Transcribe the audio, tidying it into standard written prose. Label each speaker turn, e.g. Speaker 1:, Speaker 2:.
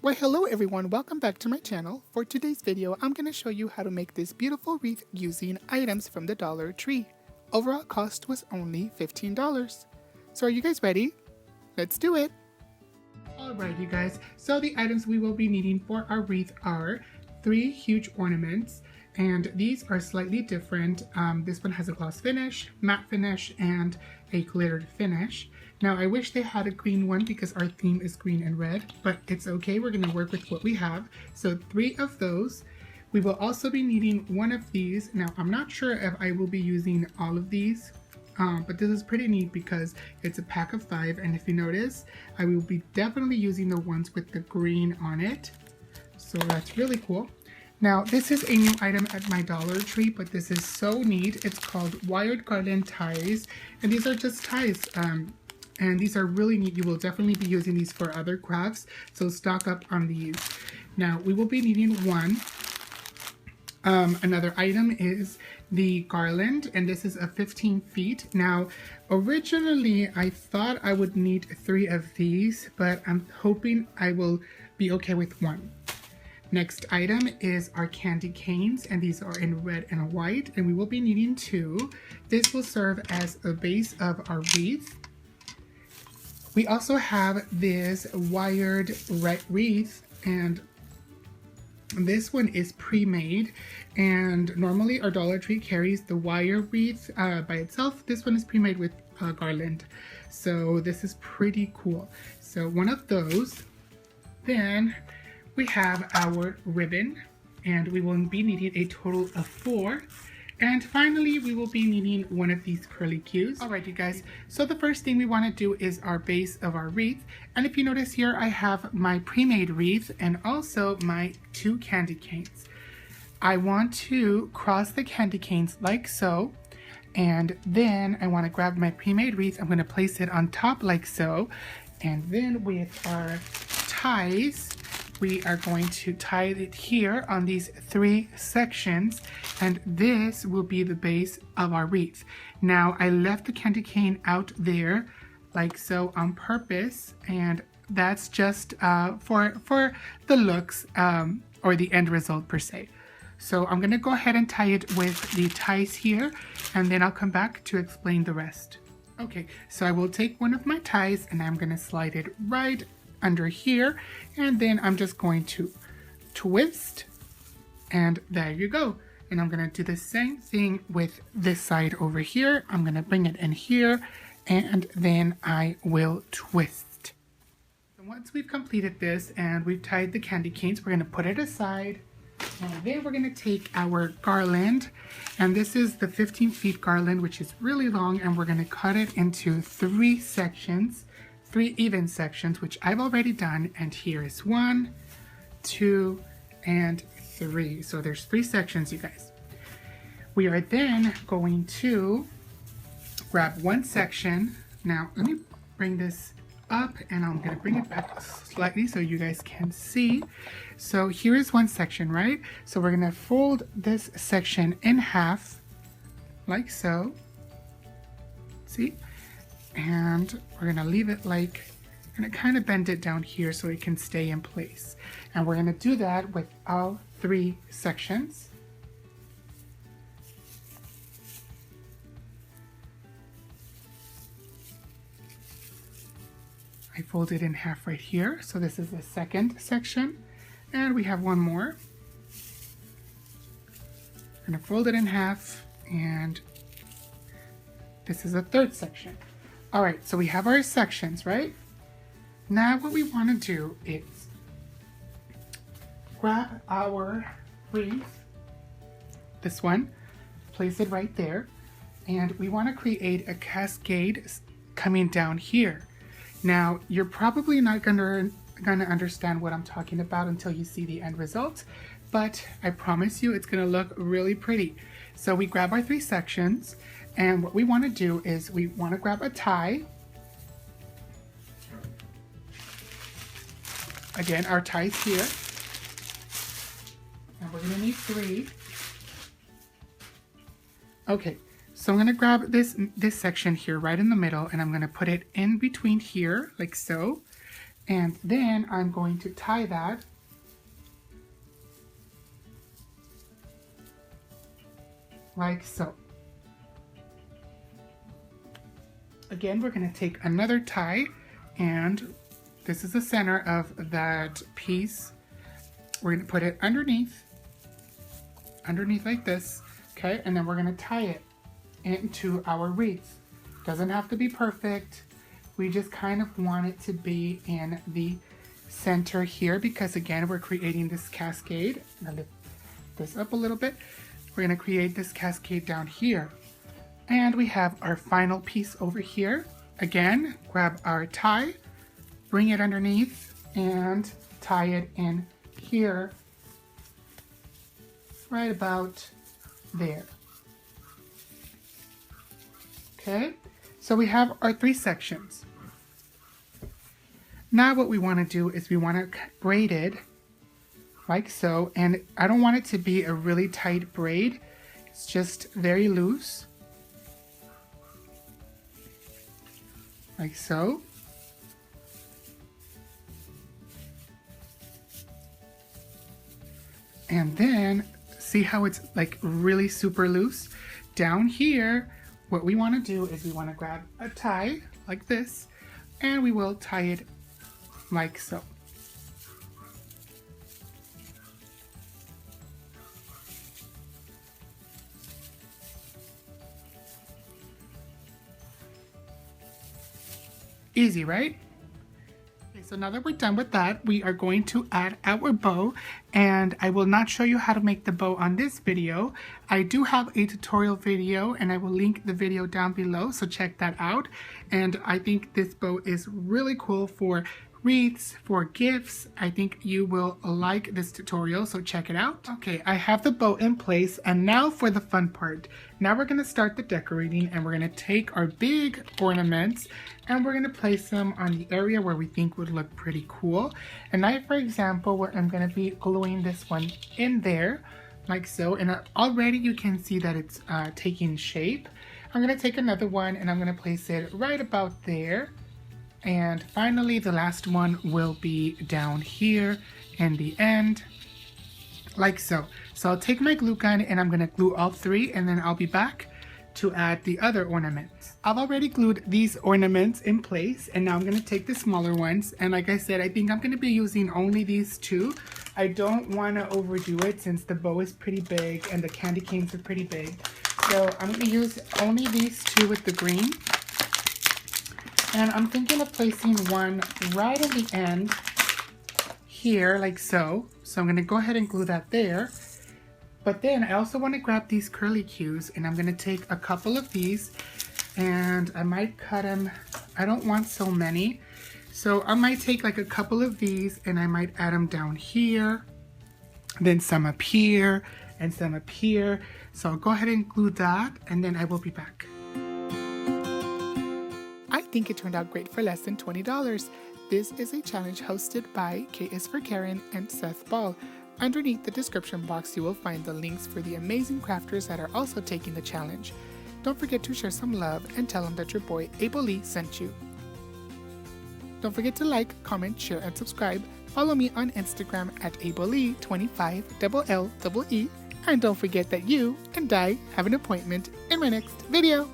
Speaker 1: Why hello everyone, welcome back to my channel. For today's video, I'm going to show you how to make this beautiful wreath using items from the Dollar Tree. Overall cost was only $15. So are you guys ready? Let's do it! Alright you guys, so the items we will be needing for our wreath are 3 huge ornaments, and these are slightly different. This one has a gloss finish, matte finish, and a glittered finish. Now I wish they had a green one because our theme is green and red, but it's okay, we're going to work with what we have. So 3 of those. We will also be needing 1 of these. Now I'm not sure if I will be using all of these, but this is pretty neat because it's a pack of 5, and if you notice, I will be definitely using the ones with the green on it. So that's really cool. Now this is a new item at my Dollar Tree, but this is so neat. It's called wired garland ties, and these are just ties. And these are really neat. You will definitely be using these for other crafts, so stock up on these. Now we will be needing 1. Another item is the garland, and this is a 15 feet. Now originally I thought I would need 3 of these, but I'm hoping I will be okay with 1. Next item is our candy canes, and these are in red and white, and we will be needing 2. This will serve as a base of our wreath. We also have this wired wreath, and this one is pre-made, and normally our Dollar Tree carries the wire wreath by itself. This one is pre-made with garland, so this is pretty cool. So 1 of those. Then we have our ribbon, and we will be needing a total of 4. And finally, we will be needing 1 of these curly cues. Alright you guys, so the first thing we want to do is our base of our wreath. And if you notice here, I have my pre-made wreath and also my 2 candy canes. I want to cross the candy canes like so. And then I want to grab my pre-made wreath. I'm going to place it on top like so. And then with our ties, we are going to tie it here on these 3 sections, and this will be the base of our wreath. Now I left the candy cane out there like so on purpose, and that's just for the looks or the end result per se. So I'm gonna go ahead and tie it with the ties here, and then I'll come back to explain the rest. Okay, so I will take 1 of my ties and I'm gonna slide it right under here, and then I'm just going to twist, and there you go. And I'm gonna do the same thing with this side over here. I'm gonna bring it in here, and then I will twist. So once we've completed this and we've tied the candy canes, we're gonna put it aside, and then we're gonna take our garland, and this is the 15 feet garland, which is really long, and we're gonna cut it into 3 sections. 3 even sections, which I've already done, and here is 1, 2, and 3. So there's 3 sections, you guys. We are then going to grab 1 section. Now let me bring this up, and I'm going to bring it back slightly so you guys can see. So here is 1 section, right? So we're going to fold this section in half like so. See? And we're gonna leave it like, and kind of bend it down here so it can stay in place. And we're gonna do that with all 3 sections. I fold it in half right here. So this is the 2nd section, and we have 1 more. I'm gonna fold it in half, and this is the 3rd section. Alright, so we have our sections, right? Now what we want to do is grab our wreath, this one, place it right there, and we want to create a cascade coming down here. Now, you're probably not gonna understand what I'm talking about until you see the end result, but I promise you it's gonna look really pretty. So we grab our 3 sections, and what we want to do is we want to grab a tie. Again, our tie's here. And we're going to need 3. Okay, so I'm going to grab this section here right in the middle, and I'm going to put it in between here like so. And then I'm going to tie that like so. Again, we're going to take another tie, and this is the center of that piece. We're going to put it underneath like this, okay? And then we're going to tie it into our wreath. Doesn't have to be perfect. We just kind of want it to be in the center here because, again, we're creating this cascade. I'll lift this up a little bit. We're going to create this cascade down here. And we have our final piece over here. Again, grab our tie, bring it underneath, and tie it in here, right about there. Okay, so we have our 3 sections. Now what we want to do is we want to braid it like so, and I don't want it to be a really tight braid. It's just very loose, like so. And then see how it's like really super loose? Down here, what we want to do is we want to grab a tie like this, and we will tie it like so. Easy, right? Okay, so now that we're done with that, we are going to add our bow, and I will not show you how to make the bow on this video. I do have a tutorial video, and I will link the video down below, so check that out. And I think this bow is really cool for wreaths, for gifts. I think you will like this tutorial, so check it out. Okay, I have the bow in place, and now for the fun part. Now we're going to start the decorating, and we're going to take our big ornaments and we're going to place them on the area where we think would look pretty cool. And I, for example, where I'm going to be gluing this one in there like so, and already you can see that it's taking shape. I'm going to take another one and I'm going to place it right about there. And finally, the last one will be down here in the end, like so. So I'll take my glue gun and I'm going to glue all 3, and then I'll be back to add the other ornaments. I've already glued these ornaments in place, and now I'm going to take the smaller ones. And like I said, I think I'm going to be using only these 2. I don't want to overdo it since the bow is pretty big and the candy canes are pretty big. So I'm going to use only these 2 with the green. And I'm thinking of placing one right in the end here, like so. So I'm going to go ahead and glue that there. But then I also want to grab these curly cues, and I'm going to take a couple of these, and I might cut them. I don't want so many. So I might take like a couple of these, and I might add them down here, then some up here, and some up here. So I'll go ahead and glue that, and then I will be back. I think it turned out great for less than $20. This is a challenge hosted by K is for Karen and Seth Ball. Underneath the description box, you will find the links for the amazing crafters that are also taking the challenge. Don't forget to share some love and tell them that your boy Abel Lee sent you. Don't forget to like, comment, share, and subscribe. Follow me on Instagram at AbelLee25LLEE. And don't forget that you and I have an appointment in my next video.